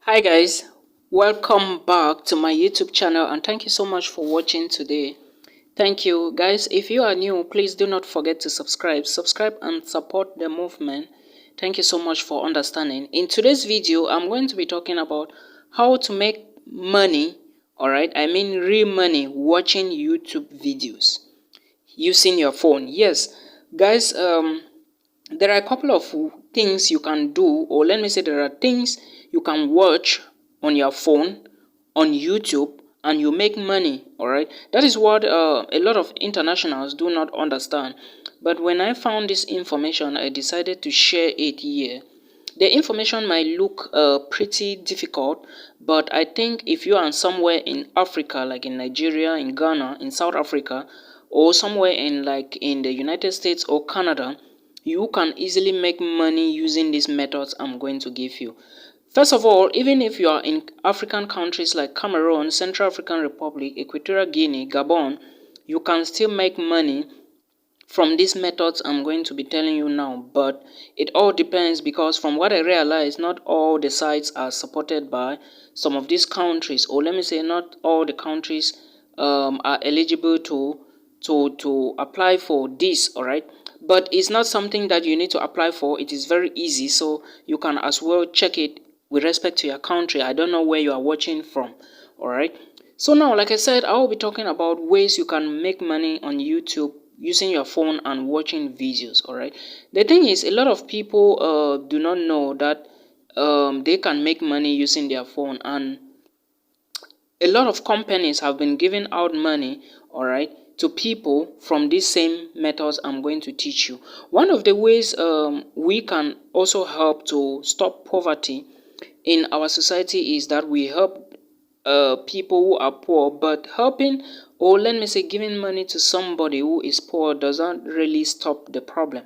Hi guys, welcome back to my YouTube channel and thank you so much for watching today. Thank you guys. If you are new, please do not forget to subscribe and support the movement. Thank you so much for understanding. In today's video, I'm going to be talking about how to make money, alright, I mean real money watching YouTube videos using your phone. Yes, guys, there are a couple of things you can do, or let me say there are things you can watch on your phone on YouTube and you make money. All right, that is what a lot of internationals do not understand. But when I found this information, I decided to share it here. The information might look pretty difficult, but I think if you are somewhere in Africa, like in Nigeria, in Ghana, in South Africa, or somewhere in like in the United States or Canada, you can easily make money using these methods I'm going to give you. First of all, even if you are in African countries like Cameroon, Central African Republic, Equatorial Guinea, Gabon, you can still make money from these methods I'm going to be telling you now. But it all depends, because from what I realize, not all the sites are supported by some of these countries, or let me say not all the countries are eligible to apply for this. All right, but it's not something that you need to apply for. It is very easy, so you can as well check it with respect to your country. I don't know where you are watching from. All right, so now, like I said, I will be talking about ways you can make money on YouTube using your phone and watching videos. All right, the thing is, a lot of people do not know that they can make money using their phone, and a lot of companies have been giving out money, all right, to people from these same methods I'm going to teach you. One of the ways we can also help to stop poverty in our society is that we help people who are poor. But helping, or let me say giving money to somebody who is poor, doesn't really stop the problem.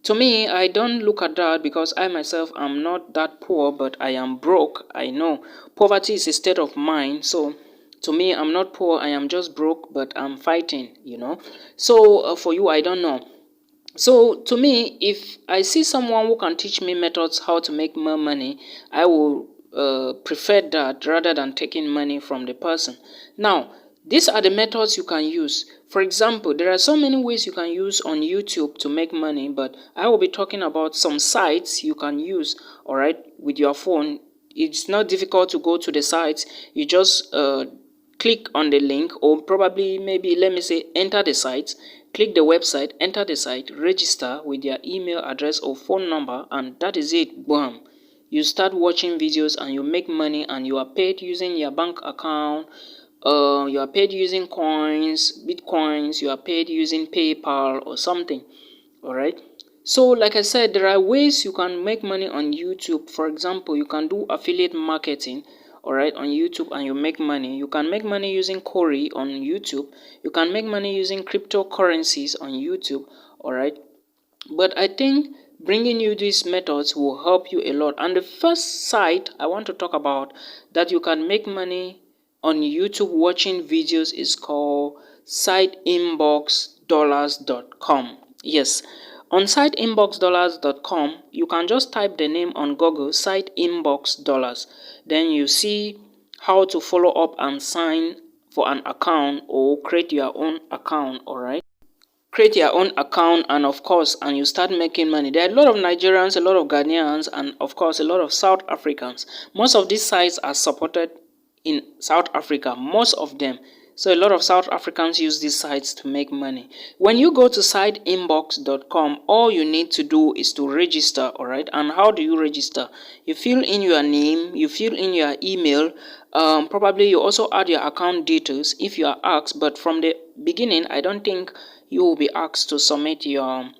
To me, I don't look at that, because I myself am not that poor, but I am broke. I know poverty is a state of mind. So to me, I'm not poor, I am just broke, but I'm fighting. So for you, I don't know. So to me, if I see someone who can teach me methods how to make more money, I will prefer that rather than taking money from the person. Now, these are the methods you can use. For example, there are so many ways you can use on YouTube to make money, but I will be talking about some sites you can use, all right, with your phone. It's not difficult to go to the sites. You just click on the link, or probably maybe let me say enter the site, click the website, enter the site, register with your email address or phone number, and that is it. Boom, you start watching videos and you make money, and you are paid using your bank account. You are paid using coins, bitcoins. You are paid using PayPal or something. All right, so like I said, there are ways you can make money on YouTube. For example, you can do affiliate marketing, all right, on YouTube, and you make money. You can make money using Corey on YouTube. You can make money using cryptocurrencies on YouTube. All right, but I think bringing you these methods will help you a lot. And the first site I want to talk about that you can make money on YouTube watching videos is called siteinboxdollars.com. Yes, on siteinboxdollars.com, you can just type the name on Google, siteinboxdollars. Then you see how to follow up and sign for an account or create your own account. All right, create your own account, and of course, and you start making money. There are a lot of Nigerians, a lot of Ghanaians, and of course a lot of South Africans. Most of these sites are supported in South Africa, most of them. So a lot of South Africans use these sites to make money. When you go to siteinbox.com, all you need to do is to register. All right, and how do you register? You fill in your name, you fill in your email, probably you also add your account details if you are asked. But from the beginning, I don't think you will be asked to submit your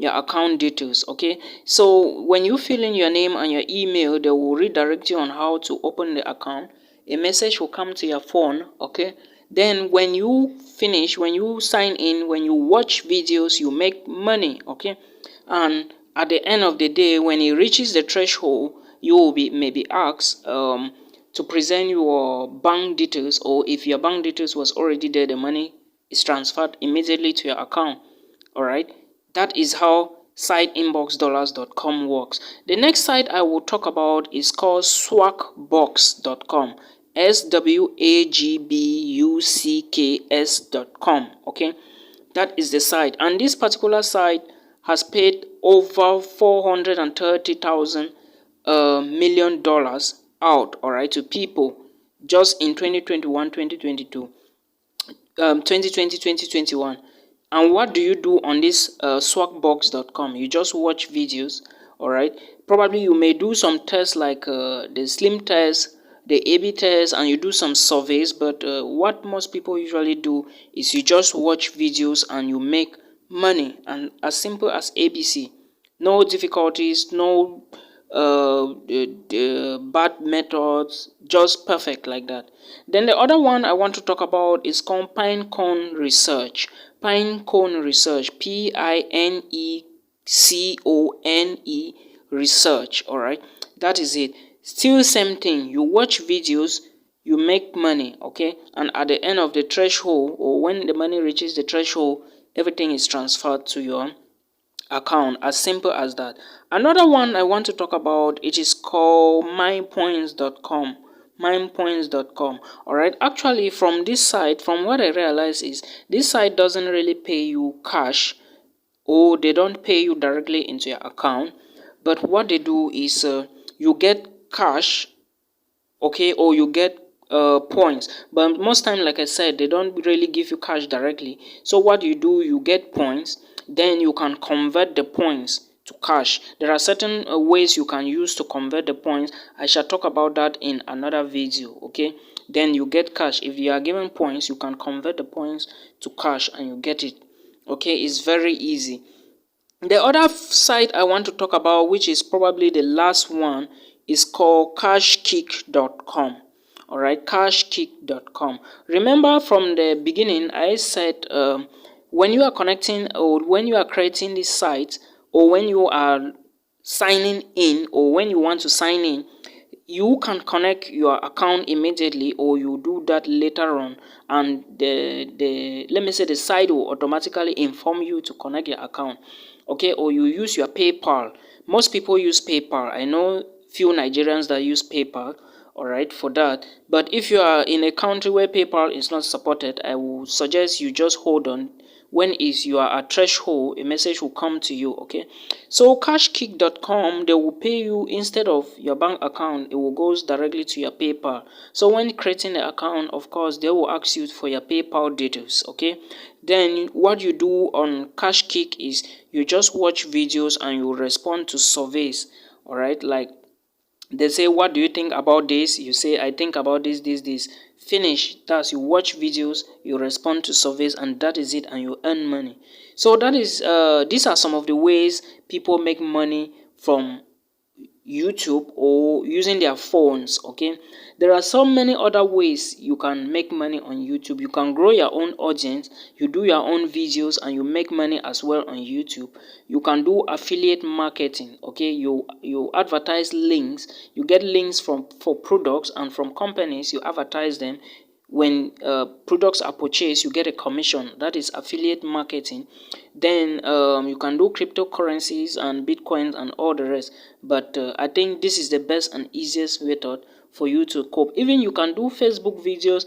account details. Okay, so when you fill in your name and your email, they will redirect you on how to open the account. A message will come to your phone. Okay, then when you finish, when you sign in, when you watch videos, you make money. Okay, and at the end of the day, when it reaches the threshold, you will be maybe asked to present your bank details, or if your bank details was already there, the money is transferred immediately to your account. All right, that is how siteinboxdollars.com works. The next site I will talk about is called swagbucks.com. swagbucks.com. Okay, that is the site, and this particular site has paid over $430,000 million out, all right, to people just in 2021, 2022, 2020, 2021. And what do you do on this swagbucks.com? You just watch videos, all right. Probably you may do some tests like the slim test, the AB test, and you do some surveys. But what most people usually do is you just watch videos and you make money, and as simple as ABC. No difficulties, no bad methods, just perfect like that. Then the other one I want to talk about is called Pinecone Research. Pinecone Research, Pinecone Research. All right, that is it. Still same thing. You watch videos, you make money, okay, and at the end of the threshold, or when the money reaches the threshold, everything is transferred to your account. As simple as that. Another one I want to talk about, it is called minepoints.com. minepoints.com. All right, actually from this site, from what I realize is this site doesn't really pay you cash, or they don't pay you directly into your account, but what they do is you get cash, okay, or you get points. But most time, like I said, they don't really give you cash directly. So what you do, you get points, then you can convert the points to cash. There are certain ways you can use to convert the points. I shall talk about that in another video, okay. Then you get cash. If you are given points, you can convert the points to cash and you get it, okay. It's very easy. The other site I want to talk about, which is probably the last one, is called cashkick.com. all right, cashkick.com. Remember from the beginning I said when you are connecting, or when you are creating this site, or when you are signing in, or when you want to sign in, you can connect your account immediately, or you do that later on, and the let me say the site will automatically inform you to connect your account, okay. Or you use your PayPal. Most people use PayPal. I know few Nigerians that use PayPal, all right, for that. But if you are in a country where PayPal is not supported, I will suggest you just hold on. When is you are at threshold, a message will come to you, okay. So cashkick.com, they will pay you instead of your bank account. It will go directly to your PayPal. So when creating the account, of course, they will ask you for your PayPal details, okay. Then what you do on Cashkick is you just watch videos and you respond to surveys, all right. Like they say, what do you think about this? You say, I think about this. Finish. That's, you watch videos, you respond to surveys, and that is it, and you earn money. So that is these are some of the ways people make money from YouTube or using their phones, okay. There are so many other ways you can make money on YouTube. You can grow your own audience, you do your own videos, and you make money as well on YouTube. You can do affiliate marketing, okay. You advertise links, you get links for products, and from companies you advertise them. When products are purchased, you get a commission. That is affiliate marketing. Then you can do cryptocurrencies and bitcoins and all the rest. But I think this is the best and easiest method for you to cope. Even you can do Facebook videos,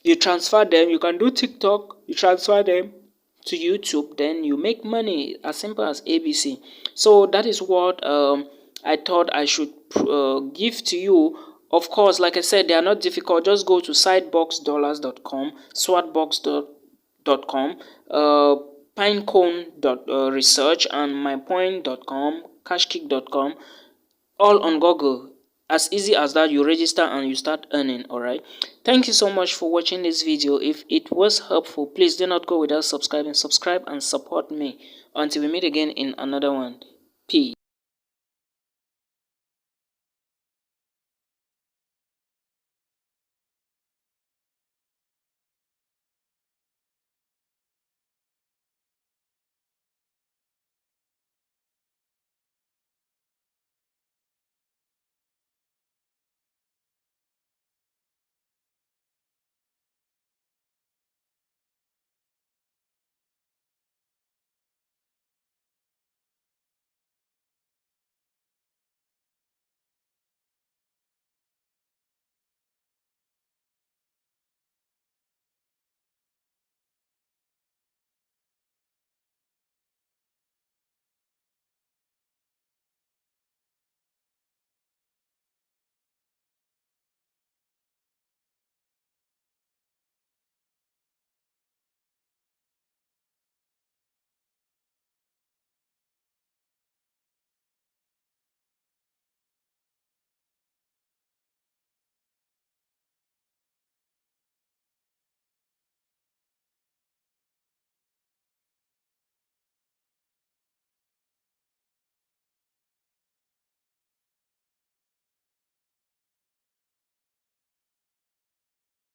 you transfer them. You can do TikTok, you transfer them to YouTube, then you make money, as simple as ABC. So that is what I thought I should give to you. Of course, like I said, they are not difficult. Just go to siteboxdollars.com, swagbucks.com, pinecone.research, and mypoint.com, cashkick.com, all on Google. As easy as that, you register and you start earning. All right, thank you so much for watching this video. If it was helpful, please do not go without subscribing. Subscribe and support me until we meet again in another one. Peace.